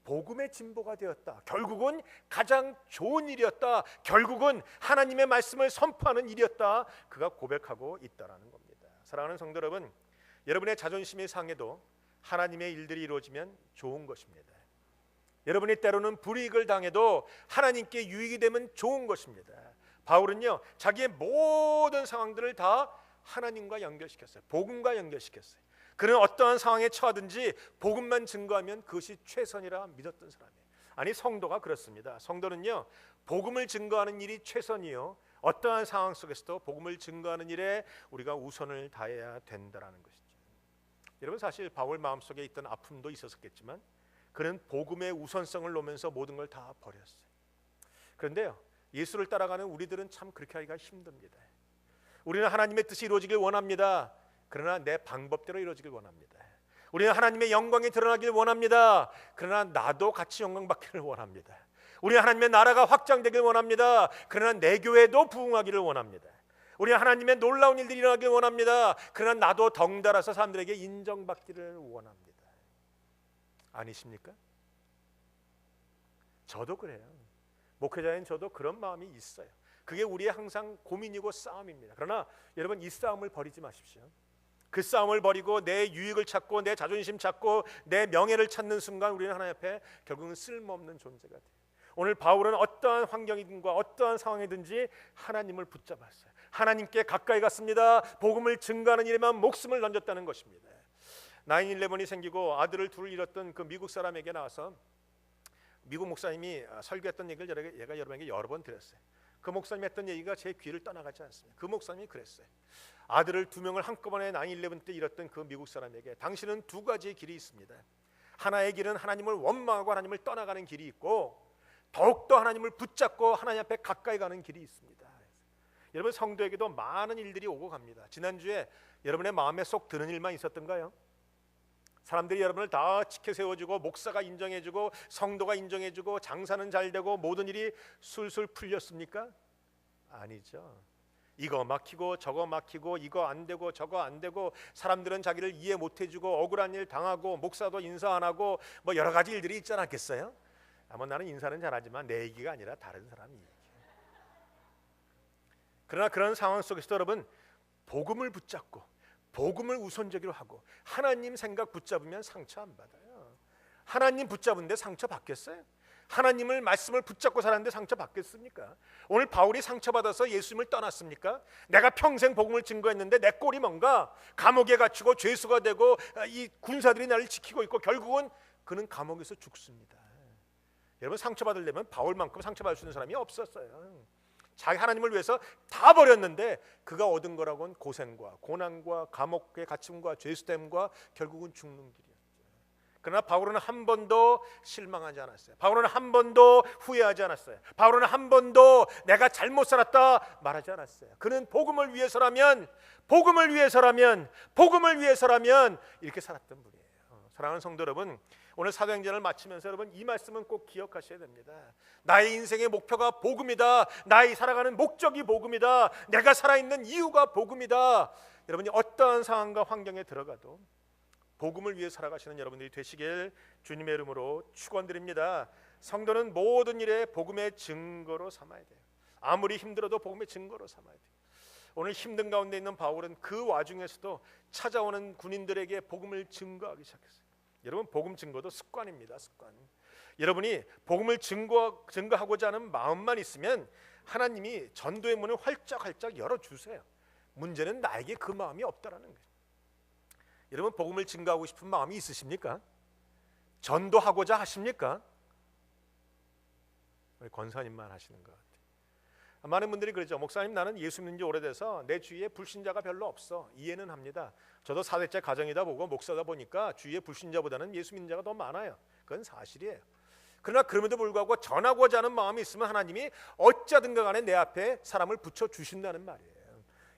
복음의 진보가 되었다. 결국은 가장 좋은 일이었다. 결국은 하나님의 말씀을 선포하는 일이었다. 그가 고백하고 있다라는 겁니다. 사랑하는 성도 여러분, 여러분의 자존심이 상해도 하나님의 일들이 이루어지면 좋은 것입니다. 여러분이 때로는 불이익을 당해도 하나님께 유익이 되면 좋은 것입니다. 바울은요, 자기의 모든 상황들을 다 하나님과 연결시켰어요. 복음과 연결시켰어요. 그는 어떠한 상황에 처하든지 복음만 증거하면 그것이 최선이라 믿었던 사람이에요. 아니, 성도가 그렇습니다. 성도는요, 복음을 증거하는 일이 최선이요, 어떠한 상황 속에서도 복음을 증거하는 일에 우리가 우선을 다해야 된다는 것이죠. 여러분, 사실 바울 마음속에 있던 아픔도 있었겠지만 그는 복음의 우선성을 놓으면서 모든 걸 다 버렸어요. 그런데요, 예수를 따라가는 우리들은 참 그렇게 하기가 힘듭니다. 우리는 하나님의 뜻이 이루어지길 원합니다. 그러나 내 방법대로 이루어지길 원합니다. 우리는 하나님의 영광이 드러나길 원합니다. 그러나 나도 같이 영광받기를 원합니다. 우리는 하나님의 나라가 확장되길 원합니다. 그러나 내 교회도 부흥하기를 원합니다. 우리는 하나님의 놀라운 일들이 일어나길 원합니다. 그러나 나도 덩달아서 사람들에게 인정받기를 원합니다. 아니십니까? 저도 그래요. 목회자인 저도 그런 마음이 있어요. 그게 우리의 항상 고민이고 싸움입니다. 그러나 여러분, 이 싸움을 버리지 마십시오. 그 싸움을 버리고 내 유익을 찾고 내 자존심 찾고 내 명예를 찾는 순간 우리는 하나님 앞에 결국은 쓸모없는 존재가 돼요. 오늘 바울은 어떠한 환경이든가 어떠한 상황이든지 하나님을 붙잡았어요. 하나님께 가까이 갔습니다. 복음을 증거하는 일에만 목숨을 던졌다는 것입니다. 9/11이 생기고 아들을 둘 잃었던 그 미국 사람에게 나와서 미국 목사님이 설교했던 얘기를 얘가 여러분에게 여러 번 드렸어요. 그 목사님이 했던 얘기가 제 귀를 떠나가지 않습니다. 그 목사님이 그랬어요. 아들을 2명을 한꺼번에 9/11 때 잃었던 그 미국 사람에게 당신은 두 가지의 길이 있습니다. 하나의 길은 하나님을 원망하고 하나님을 떠나가는 길이 있고, 더욱더 하나님을 붙잡고 하나님 앞에 가까이 가는 길이 있습니다. 여러분, 성도에게도 많은 일들이 오고 갑니다. 지난주에 여러분의 마음에 쏙 드는 일만 있었던가요? 사람들이 여러분을 다 지켜 세워주고 목사가 인정해주고 성도가 인정해주고 장사는 잘 되고 모든 일이 술술 풀렸습니까? 아니죠. 이거 막히고 저거 막히고 이거 안 되고 저거 안 되고 사람들은 자기를 이해 못 해주고 억울한 일 당하고 목사도 인사 안 하고 뭐 여러 가지 일들이 있지 않았겠어요? 아마 나는 인사는 잘하지만 내 얘기가 아니라 다른 사람이 얘기해요. 그러나 그런 상황 속에서 여러분, 복음을 붙잡고 복음을 우선적으로 하고 하나님 생각 붙잡으면 상처 안 받아요. 하나님 붙잡은데 상처 받겠어요? 하나님을 말씀을 붙잡고 살았는데 상처 받겠습니까? 오늘 바울이 상처받아서 예수님을 떠났습니까? 내가 평생 복음을 증거했는데 내 꼴이 뭔가? 감옥에 갇히고 죄수가 되고 이 군사들이 나를 지키고 있고 결국은 그는 감옥에서 죽습니다. 여러분, 상처받으려면 바울만큼 상처받을 수 있는 사람이 없었어요. 자기 하나님을 위해서 다 버렸는데 그가 얻은 거라고는 고생과 고난과 감옥의 갇힘과 죄수됨과 결국은 죽는 길이었죠. 그러나 바울은 한 번도 실망하지 않았어요. 바울은 한 번도 후회하지 않았어요. 바울은 한 번도 내가 잘못 살았다 말하지 않았어요. 그는 복음을 위해서라면 이렇게 살았던 분이에요. 사랑하는 성도 여러분, 오늘 사도행전을 마치면서 여러분, 이 말씀은 꼭 기억하셔야 됩니다. 나의 인생의 목표가 복음이다. 나의 살아가는 목적이 복음이다. 내가 살아있는 이유가 복음이다. 여러분이 어떠한 상황과 환경에 들어가도 복음을 위해 살아가시는 여러분들이 되시길 주님의 이름으로 축원드립니다. 성도는 모든 일에 복음의 증거로 삼아야 돼요. 아무리 힘들어도 복음의 증거로 삼아야 돼요. 오늘 힘든 가운데 있는 바울은 그 와중에서도 찾아오는 군인들에게 복음을 증거하기 시작했어요. 여러분, 복음 증거도 습관입니다. 습관. 여러분이 복음을 증거하고자 하는 마음만 있으면 하나님이 전도의 문을 활짝 열어주세요. 문제는 나에게 그 마음이 없다라는 거예요. 여러분, 복음을 증거하고 싶은 마음이 있으십니까? 전도하고자 하십니까? 우리 권사님만 하시는 것 같아요. 많은 분들이 그러죠. 목사님, 나는 예수 믿는 지 오래돼서 내 주위에 불신자가 별로 없어. 이해는 합니다. 저도 4대째 가정이다 보고 목사다 보니까 주위에 불신자보다는 예수 믿는 자가 더 많아요. 그건 사실이에요. 그러나 그럼에도 불구하고 전하고자 하는 마음이 있으면 하나님이 어찌하든가 간에 내 앞에 사람을 붙여주신다는 말이에요.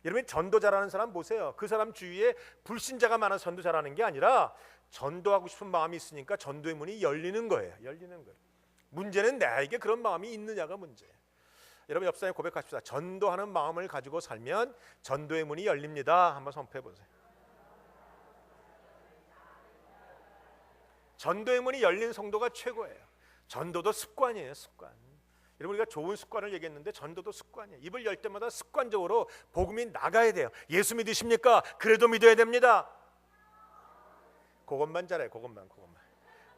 여러분, 전도 잘하는 사람 보세요. 그 사람 주위에 불신자가 많아서 전도 잘하는 게 아니라 전도하고 싶은 마음이 있으니까 전도의 문이 열리는 거예요. 문제는 나에게 그런 마음이 있느냐가 문제예요. 여러분, 옆 사람에 고백합시다. 전도하는 마음을 가지고 살면 전도의 문이 열립니다. 한번 선포해 보세요. 전도의 문이 열린 성도가 최고예요. 전도도 습관이에요, 습관. 여러분, 우리가 좋은 습관을 얘기했는데 전도도 습관이에요. 입을 열 때마다 습관적으로 복음이 나가야 돼요. 예수 믿으십니까? 그래도 믿어야 됩니다. 그것만 잘해요. 그것만.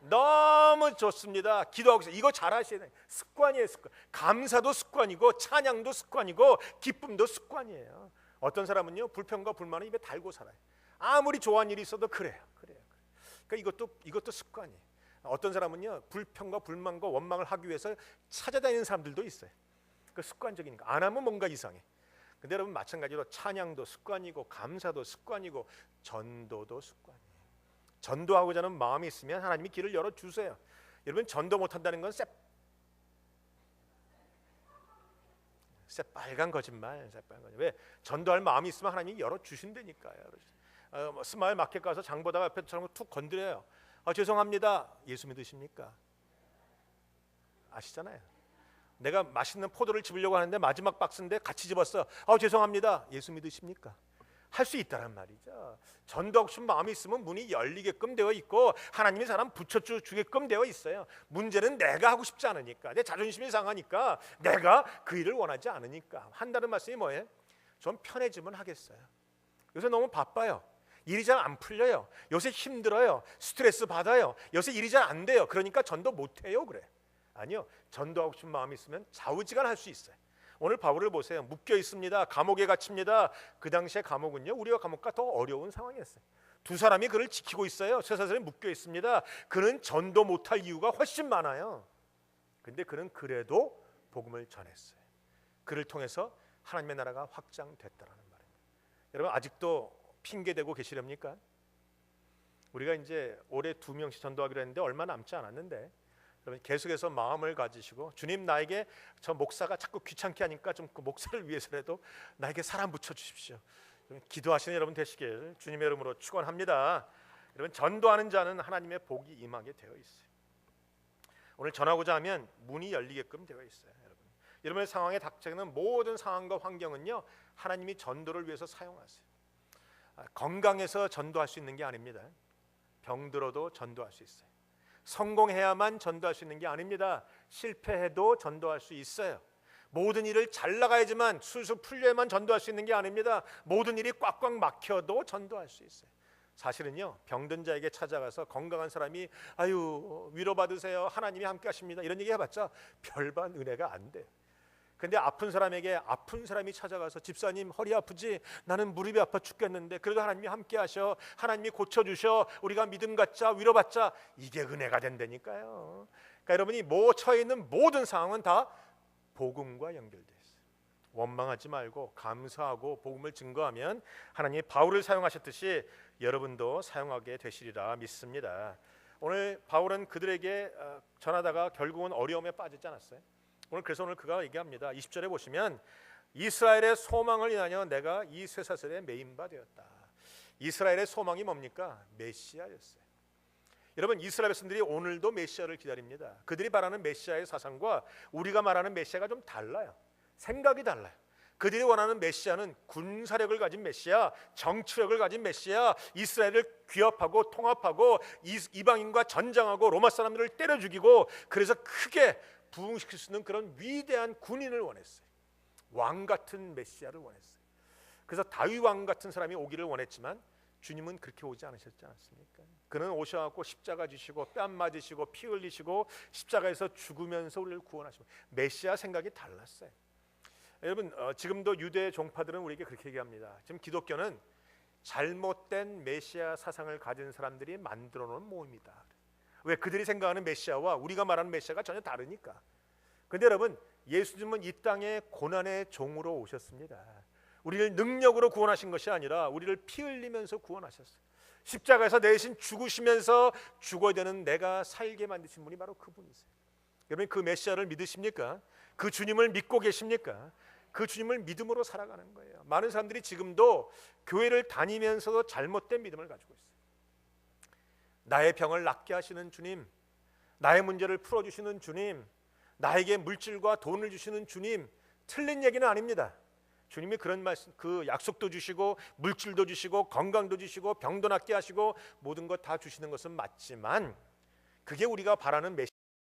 너무 좋습니다. 기도하고 있어요. 이거 잘하셔야 돼요. 습관이에요, 습관. 감사도 습관이고 찬양도 습관이고 기쁨도 습관이에요. 어떤 사람은요, 불평과 불만을 입에 달고 살아요. 아무리 좋아하는 일이 있어도 그래요. 그러니까 이것도 습관이에요. 어떤 사람은요, 불평과 불만과 원망을 하기 위해서 찾아다니는 사람들도 있어요. 그 습관적이니까. 안 하면 뭔가 이상해. 근데 여러분, 마찬가지로 찬양도 습관이고 감사도 습관이고 전도도 습관이에요. 전도하고자 하는 마음이 있으면 하나님이 길을 열어주세요. 여러분, 전도 못한다는 건 새빨간 거짓말. 왜? 전도할 마음이 있으면 하나님이 열어주신다니까요. 스마일 마켓 가서 장 보다가 옆에 사람 툭 건드려요. 죄송합니다. 예수 믿으십니까? 아시잖아요. 내가 맛있는 포도를 집으려고 하는데 마지막 박스인데 같이 집었어. 죄송합니다. 예수 믿으십니까? 할 수 있다란 말이죠. 전도하고 싶은 마음이 있으면 문이 열리게끔 되어 있고 하나님이 사람 붙여주게끔 되어 있어요. 문제는 내가 하고 싶지 않으니까, 내 자존심이 상하니까, 내가 그 일을 원하지 않으니까. 한다는 말씀이 뭐예요? 좀 편해지면 하겠어요. 요새 너무 바빠요. 일이 잘 안 풀려요. 요새 힘들어요. 스트레스 받아요. 요새 일이 잘 안 돼요. 그러니까 전도 못해요. 그래. 아니요. 전도하고 싶은 마음이 있으면 좌우지간할 수 있어요. 오늘 바울을 보세요. 묶여 있습니다. 감옥에 갇힙니다. 그 당시에 감옥은요, 우리와 감옥과 더 어려운 상황이었어요. 두 사람이 그를 지키고 있어요. 쇠사슬에 묶여 있습니다. 그는 전도 못할 이유가 훨씬 많아요. 근데 그는 그래도 복음을 전했어요. 그를 통해서 하나님의 나라가 확장됐다라는 말입니다. 여러분, 아직도 핑계대고 계시렵니까? 우리가 이제 올해 2명씩 전도하기로 했는데 얼마 남지 않았는데, 여러분, 계속해서 마음을 가지시고, 주님, 나에게 저 목사가 자꾸 귀찮게 하니까 좀 그 목사를 위해서라도 나에게 사람 붙여주십시오. 기도하시는 여러분 되시길 주님의 이름으로 축원합니다. 여러분, 전도하는 자는 하나님의 복이 임하게 되어 있어요. 오늘 전하고자 하면 문이 열리게끔 되어 있어요. 여러분의 상황에 닥치는 모든 상황과 환경은요, 하나님이 전도를 위해서 사용하세요. 건강해서 전도할 수 있는 게 아닙니다. 병들어도 전도할 수 있어요. 성공해야만 전도할 수 있는 게 아닙니다. 실패해도 전도할 수 있어요. 모든 일을 잘 나가야지만 술술 풀려야만 전도할 수 있는 게 아닙니다. 모든 일이 꽉꽉 막혀도 전도할 수 있어요. 사실은요, 병든 자에게 찾아가서 건강한 사람이 위로받으세요, 하나님이 함께 하십니다, 이런 얘기 해봤자 별반 은혜가 안 돼요. 근데 아픈 사람에게 아픈 사람이 찾아가서, 집사님 허리 아프지? 나는 무릎이 아파 죽겠는데 그래도 하나님이 함께 하셔, 하나님이 고쳐주셔, 우리가 믿음 갖자, 위로받자, 이게 은혜가 된다니까요. 그러니까 여러분이 처해 있는 모든 상황은 다 복음과 연결되어 있어요. 원망하지 말고 감사하고 복음을 증거하면 하나님이 바울을 사용하셨듯이 여러분도 사용하게 되시리라 믿습니다. 오늘 바울은 그들에게 전하다가 결국은 어려움에 빠지지 않았어요. 그래서 오늘 그가 얘기합니다. 20절에 보시면, 이스라엘의 소망을 인하여 내가 이 쇠사슬에 매인 바 되었다. 이스라엘의 소망이 뭡니까? 메시아였어요. 여러분, 이스라엘 백성들이 오늘도 메시아를 기다립니다. 그들이 바라는 메시아의 사상과 우리가 말하는 메시아가 좀 달라요. 생각이 달라요. 그들이 원하는 메시아는 군사력을 가진 메시아, 정치력을 가진 메시아, 이스라엘을 귀합하고 통합하고 이방인과 전쟁하고 로마 사람들을 때려 죽이고 그래서 크게 부흥시킬 수 있는 그런 위대한 군인을 원했어요. 왕 같은 메시아를 원했어요. 그래서 다윗 왕 같은 사람이 오기를 원했지만 주님은 그렇게 오지 않으셨지 않습니까? 그는 오셔갖고 십자가 지시고 뺨 맞으시고 피 흘리시고 십자가에서 죽으면서 우리를 구원하시고, 메시아 생각이 달랐어요. 여러분, 지금도 유대 종파들은 우리에게 그렇게 얘기합니다. 지금 기독교는 잘못된 메시아 사상을 가진 사람들이 만들어 놓은 모임이다. 왜? 그들이 생각하는 메시아와 우리가 말하는 메시아가 전혀 다르니까. 근데 여러분, 예수님은 이 땅에 고난의 종으로 오셨습니다. 우리를 능력으로 구원하신 것이 아니라 우리를 피 흘리면서 구원하셨어요. 십자가에서 내 대신 죽으시면서 죽어야 되는 내가 살게 만드신 분이 바로 그분이세요. 여러분, 그 메시아를 믿으십니까? 그 주님을 믿고 계십니까? 그 주님을 믿음으로 살아가는 거예요. 많은 사람들이 지금도 교회를 다니면서도 잘못된 믿음을 가지고 있어요. 나의 병을 낫게 하시는 주님, 나의 문제를 풀어주시는 주님, 나에게 물질과 돈을 주시는 주님, 틀린 얘기는 아닙니다. 주님이 그런 말씀, 그 약속도 주시고 물질도 주시고 건강도 주시고 병도 낫게 하시고 모든 것 다 주시는 것은 맞지만, 그게 우리가 바라는 메시지.